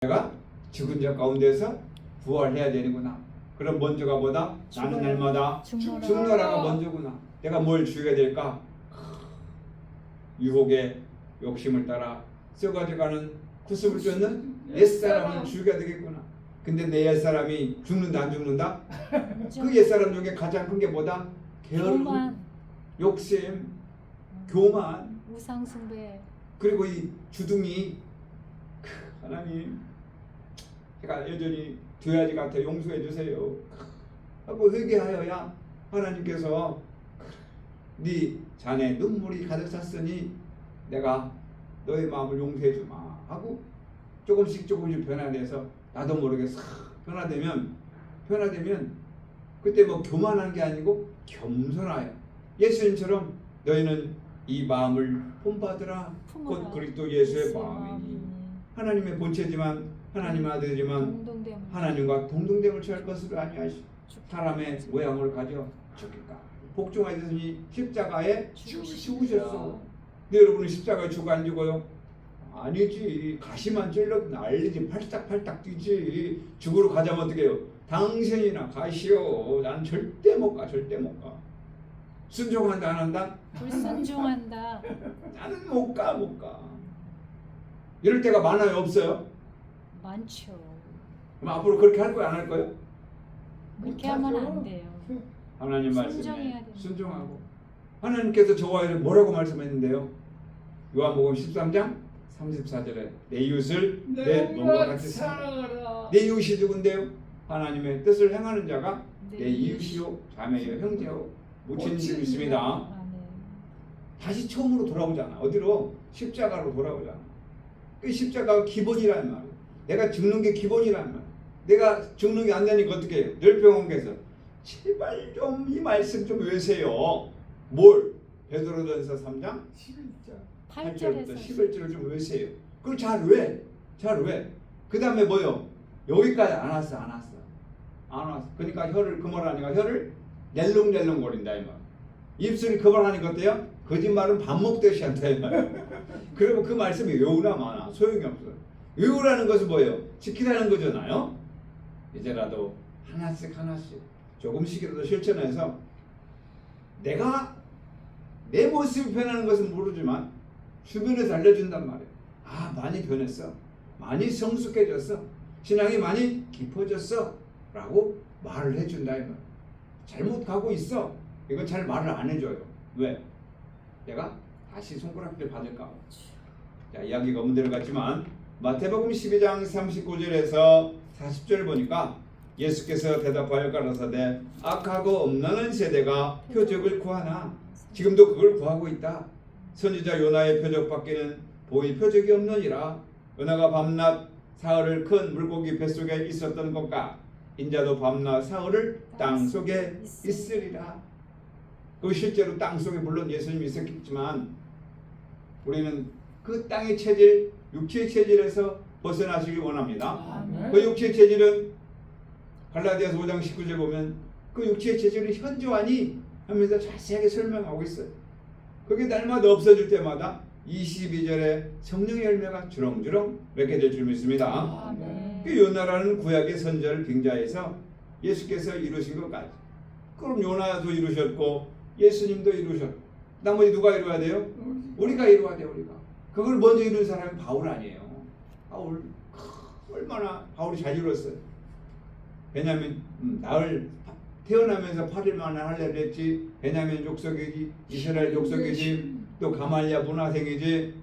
내가 죽은 자 가운데서 부활해야 되는구나. 그럼 먼저가 뭐다? 나는 날마다 죽노라가 먼저구나. 내가 뭘 죽여야 될까? 유혹의 욕심을 따라 썩어져가는 구습을 쫓는 옛사람을 죽여야 되겠구나. 근데 내 옛사람이 죽는다 안 죽는다? 그 옛사람 중에 가장 큰 게 뭐다? 게으름, 욕심, 교만, 우상숭배. 그리고 이 주둥이. 하나님, 제가 여전히 돼지 같아 용서해 주세요 하고 회개하여야 하나님께서 네 자네 눈물이 가득 찼으니 내가 너의 마음을 용서해 주마 하고 조금씩 변화돼서 나도 모르게 싹 변화되면 그때 뭐 교만한 게 아니고 겸손하여 예수님처럼 너희는 이 마음을 본받으라 곧 그리스도 예수의 마음이니 하나님의 본체지만 하나님의 아들이지만 하나님과 동등됨을 취할 것으로 아니하시 사람의 모양을 가져 죽겠다. 복종하였으니 십자가에 죽으셨어. 근데 여러분은 십자가에 죽어 안 죽어요? 아니지. 가시만 찔러 난리지. 팔딱팔딱 뛰지. 죽으러 가자면 어떻게 해요? 당신이나 가시오. 난 절대 못 가. 순종한다 안 한다? 불순종한다. 나는 못 가. 이럴 때가 많아요? 없어요? 많죠. 그럼 앞으로 그렇게 할 거야 안 할 거예요? 그렇게 하면 안 돼요. 하나님 말씀에 순종하고 하나님께서 저와 뭐라고 말씀했는데요? 요한복음 13장 34절에 내 이웃을 내 몸과 같이 사랑하라. 내 이웃이 누군데요? 하나님의 뜻을 행하는 자가 내 이웃이요 자매요 형제요 모친인 줄 믿습니다. 다시 처음으로 돌아오잖아. 어디로? 십자가로 돌아오잖아. 그 십자가가 기본이란 말이야. 내가 죽는 게 기본이란 말이야. 내가 죽는 게 안 되니까 어떻게 해요? 늘 병원께서 제발 좀 이 말씀 좀 외세요. 뭘? 베드로전서 3장 8절부터 11절을 좀 외세요. 그걸 잘 외. 그 다음에 뭐요? 여기까지 안 왔어. 그러니까 혀를 그말하니까 혀를 낼렁낼렁 거린다 이 말. 입술이 그말하니까 어때요? 거짓말은 밥 먹듯이 한다 이 말. 그러면 그 말씀이 외우나 마나 소용이 없어요. 외우라는 것은 뭐예요? 지키라는 거잖아요. 이제라도 하나씩 조금씩이라도 실천해서 내가 내 모습이 변하는 것은 모르지만 주변에서 알려준단 말이에요. 아, 많이 변했어. 많이 성숙해졌어. 신앙이 많이 깊어졌어. 라고 말을 해준다 이 말. 잘못 가고 있어. 이건 잘 말을 안 해줘요. 왜? 내가 다시 손가락질 받을까? 자, 이야기가 문제를 같지만 마태복음 12장 39절에서 40절 보니까 예수께서 대답하여 가라사대 악하고 없나는 세대가 표적을 구하나 지금도 그걸 구하고 있다. 선지자 요나의 표적밖에는 보일 표적이 없느니라. 요나가 밤낮 사흘을 큰 물고기 뱃속에 있었던 것과 인자도 밤낮 사흘을 땅속에 있으리라. 그 실제로 땅속에 물론 예수님이 있었겠지만 우리는 그 땅의 체질, 육체의 체질에서 벗어나시길 원합니다. 그 육체의 체질은 갈라디아서 5장 19절 보면 그 육체의 체질은 현저하니 하면서 자세하게 설명하고 있어요. 그게 날마다 없어질 때마다 22절에 성령의 열매가 주렁주렁 맺게 될 줄 믿습니다. 그 요나라는 구약의 선지자를 빙자해서 예수께서 이루신 것까지. 그럼 요나도 이루셨고 예수님도 이루셨고 나머지 누가 이루어야 돼요? 우리가 이루어야 돼요. 우리가. 그걸 먼저 이룬 사람이 바울 아니에요. 바울 얼마나 바울이 잘 이뤘어요. 베냐민 나을 태어나면서 8일 만에 할례를 했지. 베냐민 족속이지, 이스라엘 족속이지, 또 가말리아 문화생이지,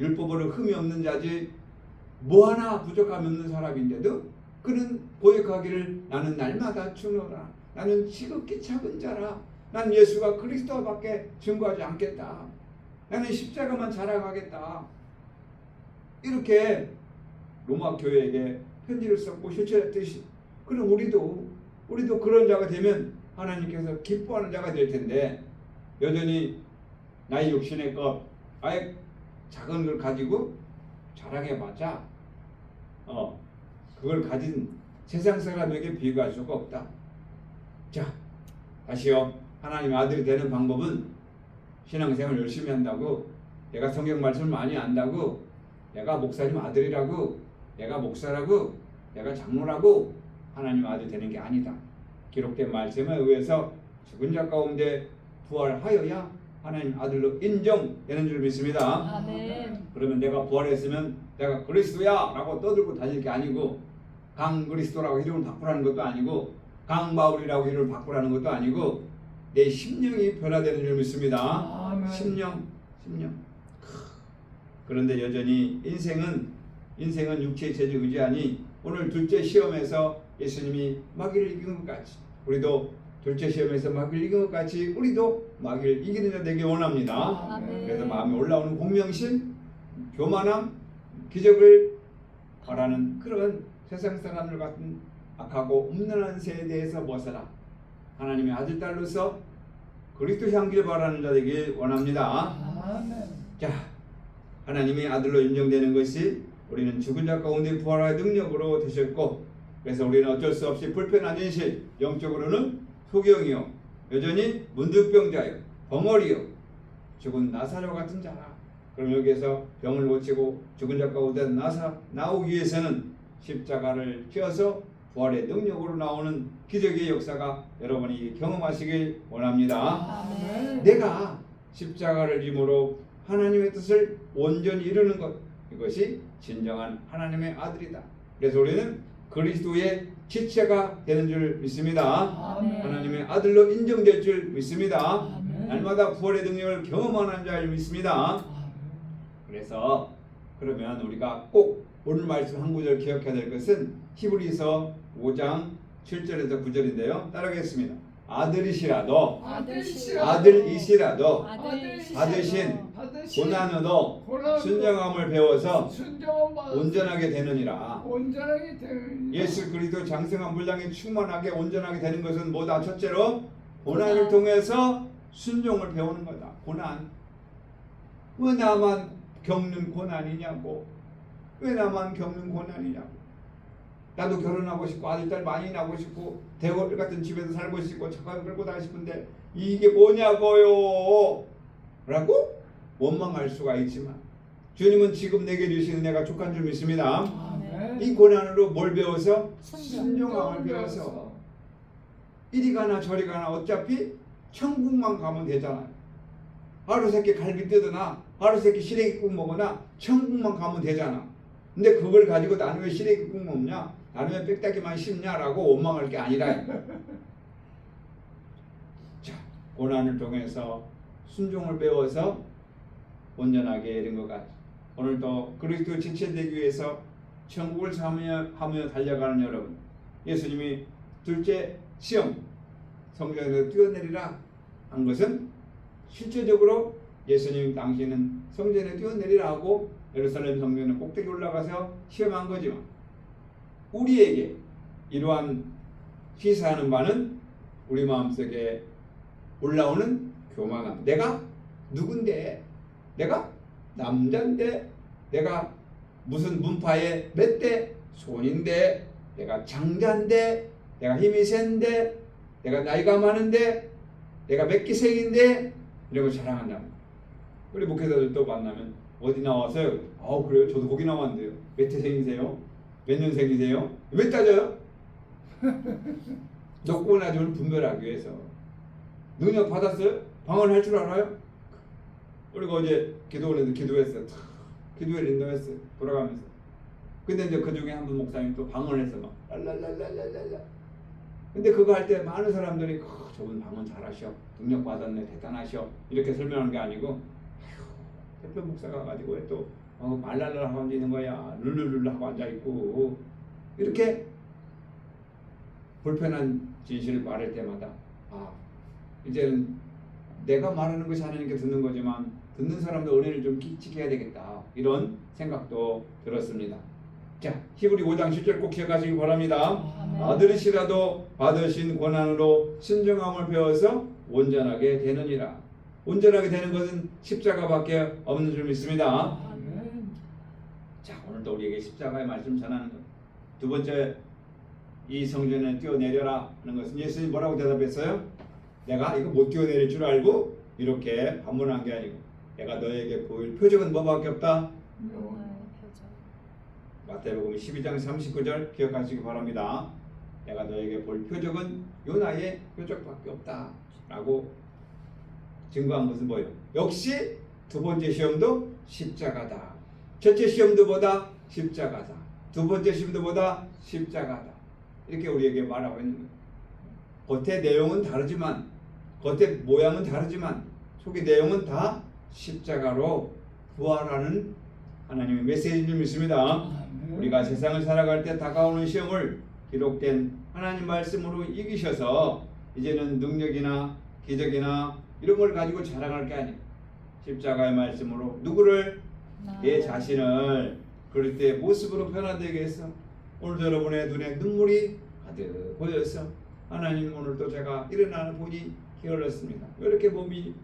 율법으로 흠이 없는 자지, 뭐 하나 부족함이 없는 사람인데도 그는 고백하기를 나는 날마다 죽노라. 나는 지극히 작은 자라. 난 예수가 그리스도밖에 증거하지 않겠다. 나는 십자가만 자랑하겠다. 이렇게 로마 교회에게 편지를 썼고 실천했듯이 그럼 우리도 그런 자가 되면 하나님께서 기뻐하는 자가 될 텐데 여전히 나의 육신의 것 아예 작은 걸 가지고 자랑해봤자 그걸 가진 세상 사람에게 비교할 수가 없다. 자, 다시요. 하나님의 아들이 되는 방법은 신앙생활 열심히 한다고 내가 성경 말씀을 많이 안다고 내가 목사님 아들이라고 내가 목사라고 내가 장로라고 하나님 아들 되는 게 아니다. 기록된 말씀에 의해서 죽은 자 가운데 부활하여야 하나님 아들로 인정되는 줄 믿습니다. 아멘. 그러면 내가 부활했으면 내가 그리스도야 라고 떠들고 다닐 게 아니고 강 그리스도라고 이름을 바꾸라는 것도 아니고 강 바울이라고 이름을 바꾸라는 것도 아니고 내 심령이 변화되는 줄 믿습니다. 아멘. 심령. 그런데 여전히 인생은 육체의 재주 의지하니 오늘 둘째 시험에서 예수님이 마귀를 이긴 것 같이 우리도 둘째 시험에서 마귀를 이긴 것 같이 우리도 마귀를 이기는 자 되기 원합니다. 아멘. 그래서 마음에 올라오는 공명심, 교만함, 기적을 바라는 그런 세상 사람들 같은 악하고 음란한 세대에서 벗어나 하나님의 아들 딸로서 그리스도 향기를 바라는 자 되길 원합니다. 아멘. 자, 하나님의 아들로 인정되는 것이 우리는 죽은 자 가운데 부활의 능력으로 되셨고 그래서 우리는 어쩔 수 없이 불편한 현실, 영적으로는 소경이요 여전히 문득병자요 벙어리요 죽은 나사로 같은 자라. 그럼 여기에서 병을 고치고 죽은 자 가운데 나오기 위해서는 십자가를 쥐어서 부활의 능력으로 나오는 기적의 역사가 여러분이 경험하시길 원합니다. 아멘. 내가 십자가를 짐으로 하나님의 뜻을 온전히 이루는 것, 이것이 진정한 하나님의 아들이다. 그래서 우리는 그리스도의 지체가 되는 줄 믿습니다. 아멘. 하나님의 아들로 인정될 줄 믿습니다. 아멘. 날마다 부활의 능력을 경험하는 자를 믿습니다. 아멘. 그래서 그러면 우리가 꼭 오늘 말씀 한 구절 기억해야 될 것은 히브리서 5장 7절에서 9절인데요. 따라하겠습니다. 아들이시라도 아들이시라도 받으신 고난으로 순정함을 배워서 온전하게 되느니라. 온전하게 되는 예수 그리스도 장성한 분량에 충만하게 온전하게 되는 것은 뭐다? 첫째로 고난을 통해서 순종을 배우는 거다. 고난. 왜 나만 겪는 고난이냐고. 왜 나만 겪는 고난이냐고. 나도 결혼하고 싶고 아들 딸 많이 낳고 싶고 대궐 같은 집에서 살고 싶고 착하게 끌고 다니고 싶은데 이게 뭐냐고요 라고 원망할 수가 있지만 주님은 지금 내게 주시는 내가 족한 줄 믿습니다. 아멘. 이 고난으로 뭘 배워서? 순종. 순종함을 배워서 이리 가나 저리 가나 어차피 천국만 가면 되잖아요. 하루 세끼 갈비 뜯으나 하루 세끼 시래기국 먹으나 천국만 가면 되잖아. 근데 그걸 가지고 나는 왜 시래기국 먹냐? 나는 왜 빽딱이만 씹냐라고 원망할 게 아니라 자, 고난을 통해서 순종을 배워서 온전하게 이른 것 같아. 오늘도 그리스도 지체되기 위해서 천국을 사모하며 달려가는 여러분, 예수님이 둘째 시험 성전에서 뛰어내리라 한 것은 실제적으로 예수님 당시에는 성전에 뛰어내리라 하고 예루살렘 성전에 꼭대기 올라가서 시험한 거지만 우리에게 이러한 시사하는 바는 우리 마음속에 올라오는 교만함. 내가 누군데? 내가 남잔데? 내가 무슨 문파의 몇 대 손인데? 내가 장자인데? 내가 힘이 센데? 내가 나이가 많은데? 내가 몇 기생인데? 이러고 자랑한다. 우리 목회자들도 만나면 어디 나와서요? 그래요? 저도 거기 나왔는데요. 몇 회생이세요? 몇 년생이세요? 왜 따져요? 높고 낮음을 분별하기 위해서. 능력 받았어요? 방언할 줄 알아요? 우리가 어제 기도원에도 기도했어요. 기도회를 인도했어요. 돌아가면서. 근데 이제 그 중에 한 분 목사님 또 방언을 해서 막 랄랄랄랄랄랄라. 근데 그거 할 때 많은 사람들이 저분 방언 잘하셔. 능력 받았네. 대단하셔. 이렇게 설명하는 게 아니고 아휴, 대표 목사가 가지고 왜 또 말랄랄 하고 앉아있는 거야. 룰룰룰 하고 앉아있고. 이렇게 불편한 진실을 말할 때마다 이제는 내가 말하는 것이 하나님께 듣는 거지만 듣는 사람도 은혜를 좀 끼치게 되겠다. 이런 생각도 들었습니다. 자, 히브리 5장 10절 꼭 기억하시기 바랍니다. 아멘. 아들이시라도 받으신 고난으로 순종함을 배워서 온전하게 되느니라. 온전하게 되는 것은 십자가밖에 없는 줄 믿습니다. 아멘. 자, 오늘도 우리에게 십자가의 말씀 전하는 것. 두 번째, 이 성전에 뛰어내려라 하는 것은 예수님이 뭐라고 대답했어요? 내가 이거 못 뛰어내릴 줄 알고 이렇게 반문한 게 아니고 내가 너에게 보일 표적은 뭐밖에 없다? 마태복음 12장 39절 기억하시기 바랍니다. 내가 너에게 볼 표적은 요나의 표적밖에 없다 라고 증거한 것은 뭐예요? 역시 두 번째 시험도 십자가다. 첫째 시험도보다 십자가다. 두 번째 시험도보다 십자가다. 이렇게 우리에게 말하고 있는 거예요. 겉의 내용은 다르지만, 겉의 모양은 다르지만 속의 내용은 다 십자가로 부활하는 하나님의 메시지를 믿습니다. 우리가 세상을 살아갈 때 다가오는 시험을 기록된 하나님 말씀으로 이기셔서 이제는 능력이나 기적이나 이런 걸 가지고 자랑할 게 아니에요. 십자가의 말씀으로 누구를, 내 자신을 그럴 때 모습으로 변화되게 해서 오늘도 여러분의 눈에 눈물이 가득 보여서 하나님 오늘도 제가 일어나는 보니 게을렀습니다. 왜 이렇게 몸이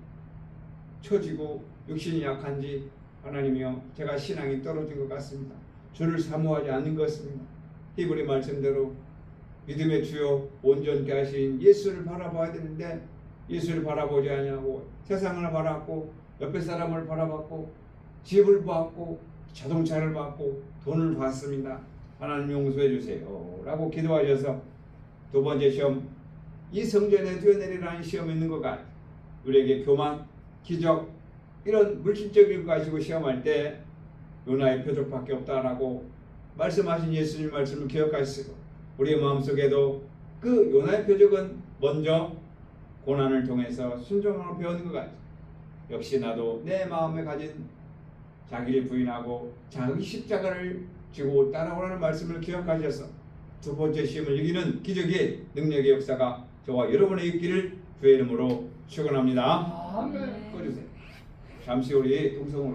처지고 육신이 약한지 하나님이여 제가 신앙이 떨어진 것 같습니다. 주를 사모하지 않는 것 같습니다. 히브리 말씀대로 믿음의 주요 온전케 하신 예수를 바라봐야 되는데 예수를 바라보지 않냐고 세상을 바라봤고 옆에 사람을 바라봤고 집을 봤고 자동차를 봤고 돈을 봤습니다. 하나님 용서해 주세요 라고 기도하셔서 두 번째 시험, 이 성전에 뛰어내리라는 시험이 있는 것 같아요. 우리에게 교만, 기적 이런 물질적인 거 가지고 시험할 때 요나의 표적밖에 없다라고 말씀하신 예수님 말씀을 기억하시고 우리의 마음속에도 그 요나의 표적은 먼저 고난을 통해서 순종하고 배우는 것 같아요. 역시 나도 내 마음에 가진 자기를 부인하고 자기 십자가를 지고 따라오라는 말씀을 기억하셔서 두 번째 시험을 이기는 기적의 능력의 역사가 저와 여러분의 있기를 주의 이름으로 축원합니다. 아멘. 꺼주세요. 잠시 우리 동성으로